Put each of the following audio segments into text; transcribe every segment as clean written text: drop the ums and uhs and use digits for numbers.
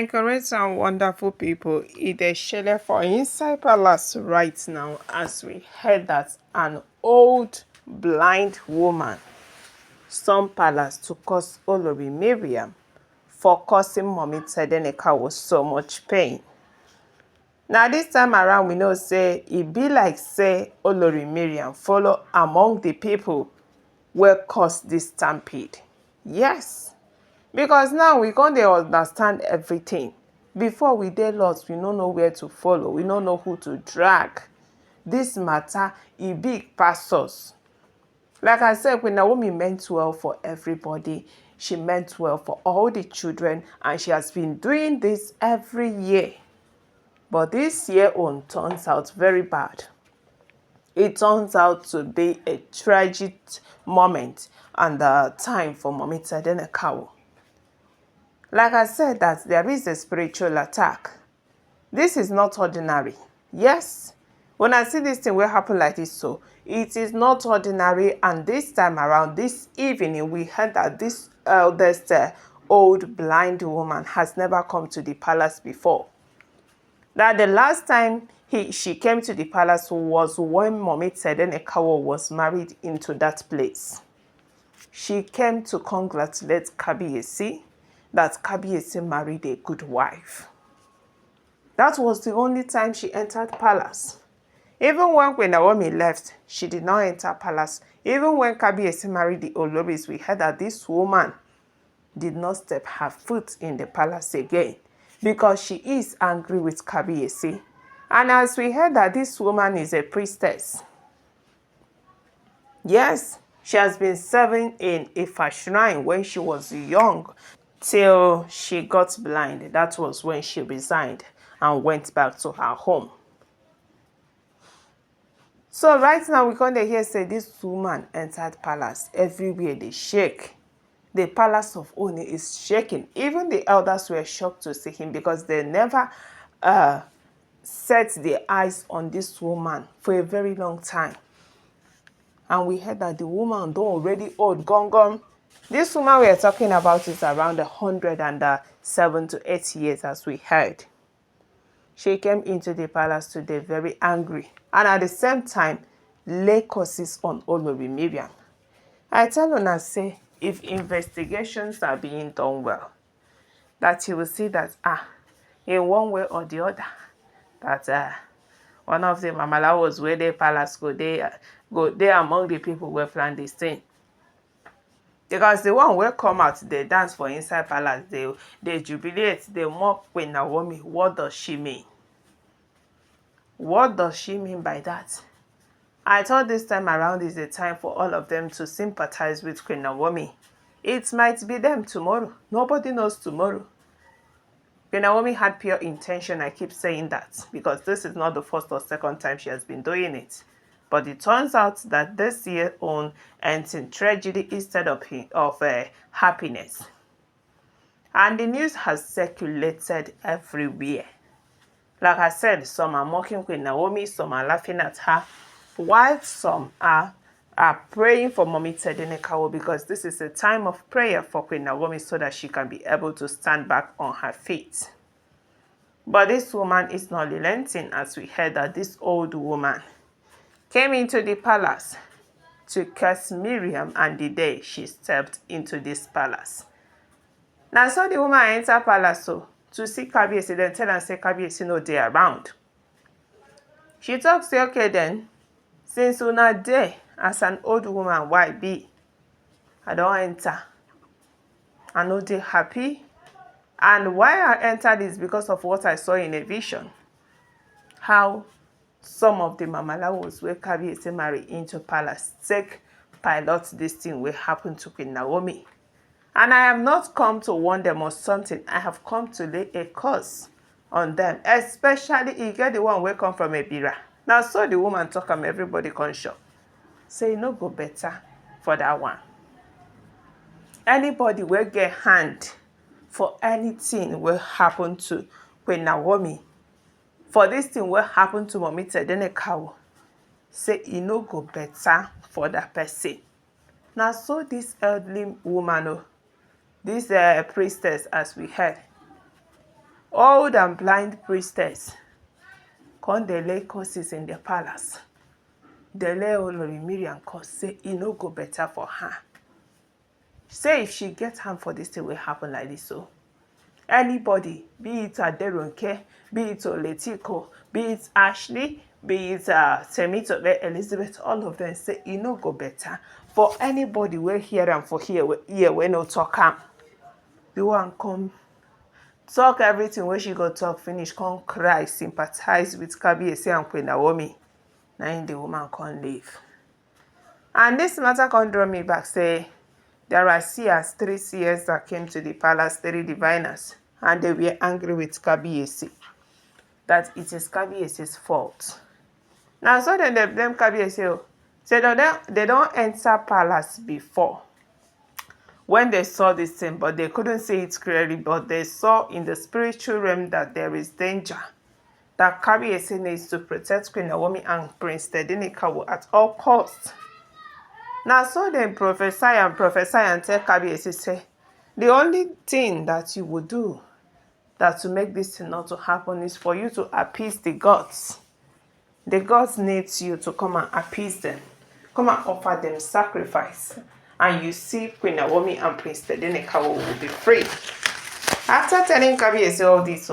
My correct and wonderful people, it is Shôckd for inside palace right now as we heard that an old blind woman, Stórm Palace, to cause Olori Mariam for causing mommy Tedeneka was so much pain. Now this time around we know say it be like say Olori Mariam follow among the people wey cause this stampede. Yes, because now we can't understand everything. Before we dey lost, we no know where to follow, we no know who to drag. This matter e big pass us. Like I said, Queen Naomi meant well for everybody. She meant well for all the children, and she has been doing this every year. But this year own turns out very bad. It turns out to be a tragic moment and time for Mommy Tedeneka. Like I said, that there is a spiritual attack. This is not ordinary. Yes, when I see this thing will happen like this, so it is not ordinary. And this time around, this evening, we heard that this eldest old blind woman has never come to the palace before. That the last time she came to the palace was when Mommy Tedeneka was married into that place. She came to congratulate Kabiyesi that Kabiyesi married a good wife. That was the only time she entered palace. Even when Queen Naomi left, she did not enter palace. Even when Kabiyesi married the Oloris, we heard that this woman did not step her foot in the palace again because she is angry with Kabiyesi. And as we heard that this woman is a priestess. Yes, she has been serving in Ifa shrine when she was young till she got blind. That was when she resigned and went back to her home. So right now we can hear say this woman entered palace. Everywhere they shake. The palace of Ooni is shaking. Even the elders were shocked to see him because they never set their eyes on this woman for a very long time. And we heard that the woman though already old, gone. This woman we are talking about is around 107 to 8 years, as we heard. She came into the palace today very angry and at the same time lay curses on Olori Mariam. I tell Una say if investigations are being done well, that you will see that in one way or the other, that one of the Mamalawos where the palace go they among the people who plan this thing. Because the one will come out, they dance for inside palace, they jubilate, they mock Queen Naomi. What does she mean? What does she mean by that? I thought this time around is the time for all of them to sympathize with Queen Naomi. It might be them tomorrow. Nobody knows tomorrow. Queen Naomi had pure intention, I keep saying that, because this is not the first or second time she has been doing it. But it turns out that this year on ends in tragedy instead of happiness. And the news has circulated everywhere. Like I said, some are mocking Queen Naomi, some are laughing at her, while some are praying for Mommy Tedeneka because this is a time of prayer for Queen Naomi so that she can be able to stand back on her feet. But this woman is not relenting, as we heard that this old woman came into the palace to curse Mariam and the day she stepped into this palace. Now so the woman enter palace to see Kabiyesi, then tell her say Kabiyesi no dey around. She talks say okay then, since una dey as an old woman, why be? I don't enter. I no dey happy. And why I entered is because of what I saw in a vision. How some of the Mamalawos wey Kabiyesi marry into palace take pilot this thing will happen to Queen Naomi. And I have not come to warn them or something. I have come to lay a curse on them. Especially if you get the one wey come from Ebira. Now so the woman talk am, everybody come shock. Say no go better for that one. Anybody will get hand for anything will happen to Queen Naomi. For this thing will happen to Mommy Tedeneka, say e no go better for that person. Now so this elderly woman, this priestess, as we heard, old and blind priestess come dey lay curses in the palace. Dey lay olori Mariam curse say e no go better for her. Say if she get harm for this thing will happen like this. So anybody, be it Aderonke, be it Oletiko, be it Ashley, be it Temitope, Elizabeth, all of them say e no go better for anybody wey hear am for here wey no talk am. The one come talk everything wey she go talk finish, come cry, sympathize with Kabiyesi and queennaomi. Na im the woman come leave. And this matter come draw me back, say there are seers, 3 seers that came to the palace, 3 diviners, and they were angry with Kabiyesi, that it is Kabiyesi's fault. Now so then they blame Kabiyesi. Say they don't enter palace before when they saw this thing, but they couldn't see it clearly, but they saw in the spiritual realm that there is danger, that Kabiyesi needs to protect Queen Naomi and Prince Tedinikawo at all costs. Now so they prophesy and tell Kabiyesi, say the only thing that you would do that to make this thing not to happen is for you to appease the gods. The gods needs you to come and appease them. Come and offer them sacrifice. And you see Queen Naomi and Prince Tedinikawo will be free. After telling Kabiyesi all this,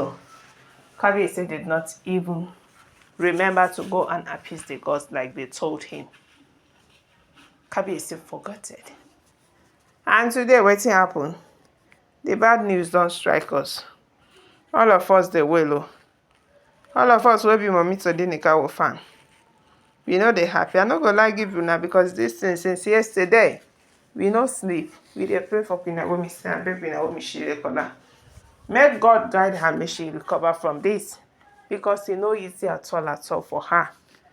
Kabiyesi did not even remember to go and appease the gods like they told him. Kabiyesi forgot it. And today, wetin happen? The bad news don't strike us. All of us, they will. All of us will be Mummy Tedinikawo fan. We know they happy. I no go lie give you now because this thing since yesterday, we no sleep. We dey pray for Queen Naomi and Queen Naomi silekunola. Make God guide her, make she recover from this, because it's no easy at all for her.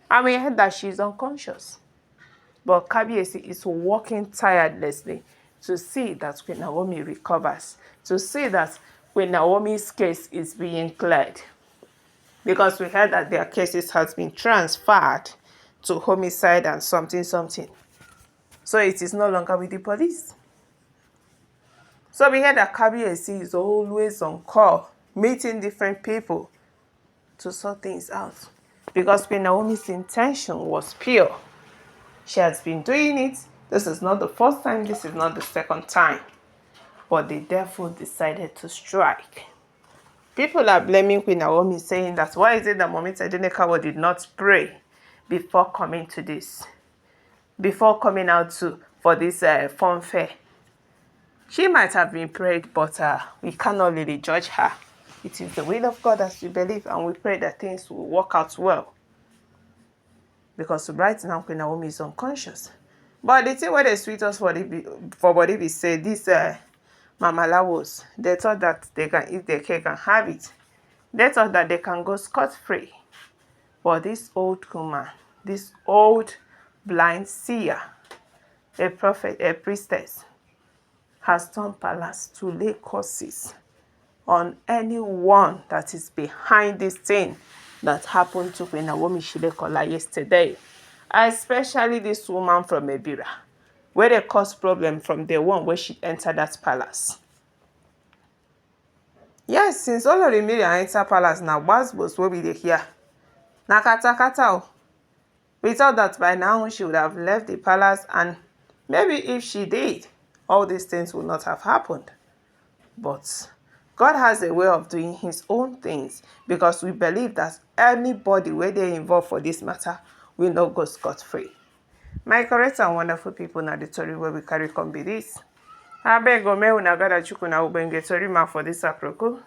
And we heard that she's unconscious. But Kabiyesi is working tirelessly to see that Queen Naomi recovers, to see that Queen Naomi's case is being cleared. Because we heard that their cases has been transferred to homicide and something. So it is no longer with the police. So we heard that Kabiyesi is always on call, meeting different people to sort things out. Because Queen Naomi's intention was pure. She has been doing it. This is not the first time, this is not the second time. But the devil decided to strike. People are blaming Queen Naomi, saying that why is it that Mummy Tedinikawo did not pray before coming to this, before coming out for this fun fair. She might have been prayed, but we cannot really judge her. It is the will of God as we believe, and we pray that things will work out well. Because right now, Queen Naomi is unconscious. But the thing where they sweet us for body be say this Mamalawos, they thought that they can eat their cake and have it. They thought that they can go scot-free. But this old woman, this old blind seer, a prophet, a priestess, has Stórm Palace to lay curses on anyone that is behind this thing that happened to Queen Naomi silekunola yesterday. Especially this woman from Ebira, where they caused problem from the one where she entered that palace. Yes, since olori Mariam enter palace now, gbasgbos will be the here. Na kata. We thought that by now she would have left the palace, and maybe if she did, all these things would not have happened. But God has a way of doing his own things, because we believe that anybody where they involved for this matter will not go scot-free. My correct and wonderful people, na the story where we carry come be this. Abeg o, make una gather chuku na ogbonge tori ma for this aproko.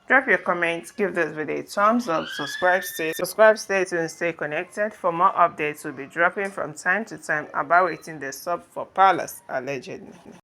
Drop your comments, give this video a thumbs up, subscribe, stay tuned, stay connected. For more updates, we'll be dropping from time to time about waiting the sub for Palace, allegedly.